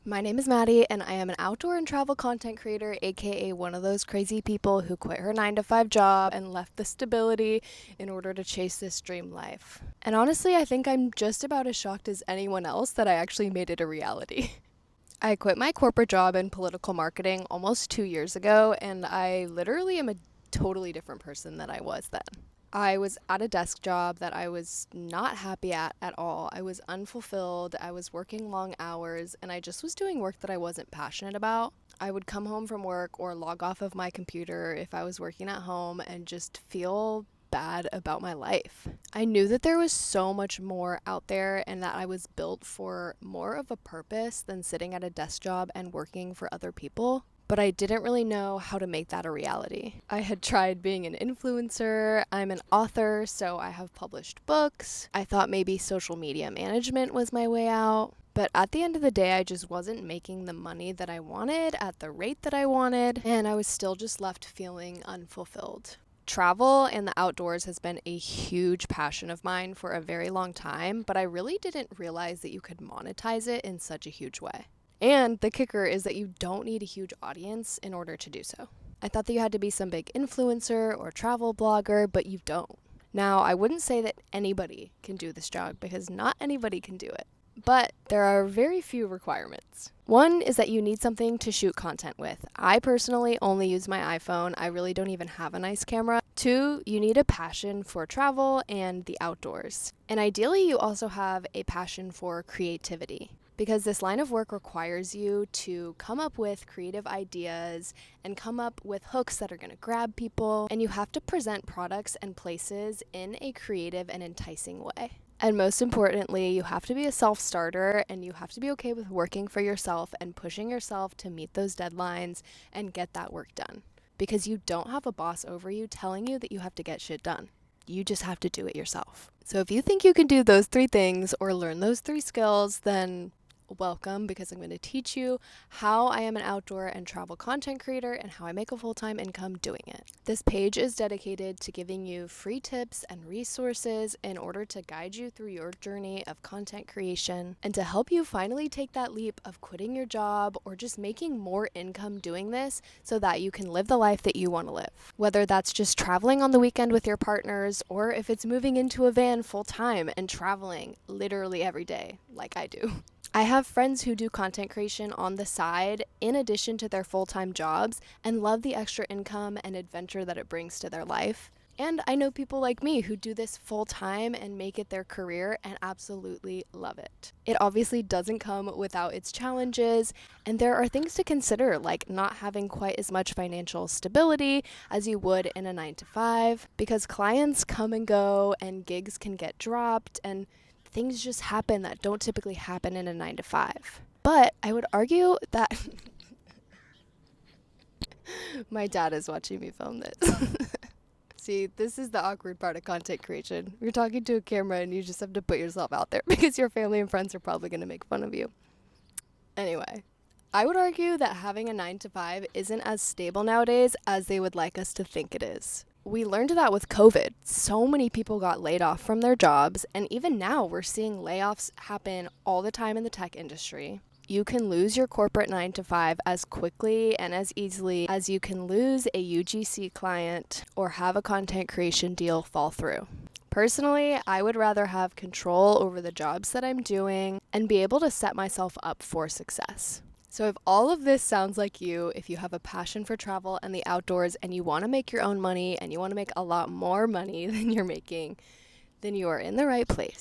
My name is Maddie, and I am an outdoor and travel content creator, aka one of those crazy people who quit her 9 to 5 job and left the stability in order to chase this dream life. And honestly, I think I'm just about as shocked as anyone else that I actually made it a reality. I quit my corporate job in political marketing almost 2 years ago, and I literally am a totally different person than I was then. I was at a desk job that I was not happy at all. I was unfulfilled. I was working long hours, and I just was doing work that I wasn't passionate about. I would come home from work or log off of my computer if I was working at home and just feel bad about my life. I knew that there was so much more out there and that I was built for more of a purpose than sitting at a desk job and working for other people. But I didn't really know how to make that a reality. I had tried being an influencer. I'm an author, so I have published books. I thought maybe social media management was my way out. But at the end of the day, I just wasn't making the money that I wanted at the rate that I wanted, and I was still just left feeling unfulfilled. Travel and the outdoors has been a huge passion of mine for a very long time, but I really didn't realize that you could monetize it in such a huge way. And the kicker is that you don't need a huge audience in order to do so. I thought that you had to be some big influencer or travel blogger, but you don't. Now, I wouldn't say that anybody can do this job because not anybody can do it. But there are very few requirements. One is that you need something to shoot content with. I personally only use my iPhone. I really don't even have a nice camera. Two, you need a passion for travel and the outdoors. And ideally, you also have a passion for creativity, because this line of work requires you to come up with creative ideas and come up with hooks that are going to grab people, and you have to present products and places in a creative and enticing way. And most importantly, you have to be a self-starter, and you have to be okay with working for yourself and pushing yourself to meet those deadlines and get that work done. Because you don't have a boss over you telling you that you have to get shit done. You just have to do it yourself. So if you think you can do those 3 things or learn those 3 skills, then welcome, because I'm going to teach you how I am an outdoor and travel content creator and how I make a full-time income doing it. This page is dedicated to giving you free tips and resources in order to guide you through your journey of content creation and to help you finally take that leap of quitting your job or just making more income doing this so that you can live the life that you want to live. Whether that's just traveling on the weekend with your partners, or if it's moving into a van full-time and traveling literally every day like I do. I have friends who do content creation on the side in addition to their full-time jobs and love the extra income and adventure that it brings to their life. And I know people like me who do this full-time and make it their career and absolutely love it. It obviously doesn't come without its challenges, and there are things to consider, like not having quite as much financial stability as you would in a 9 to 5, because clients come and go and gigs can get dropped and things just happen that don't typically happen in a 9 to 5. But I would argue that my dad is watching me film this. See, this is the awkward part of content creation. You're talking to a camera and you just have to put yourself out there because your family and friends are probably going to make fun of you. Anyway, I would argue that having a 9 to 5 isn't as stable nowadays as they would like us to think it is. We learned that with COVID. So many people got laid off from their jobs, and even now we're seeing layoffs happen all the time in the tech industry. You can lose your corporate 9 to 5 as quickly and as easily as you can lose a UGC client or have a content creation deal fall through. Personally, I would rather have control over the jobs that I'm doing and be able to set myself up for success. So if all of this sounds like you, if you have a passion for travel and the outdoors and you want to make your own money and you want to make a lot more money than you're making, then you are in the right place.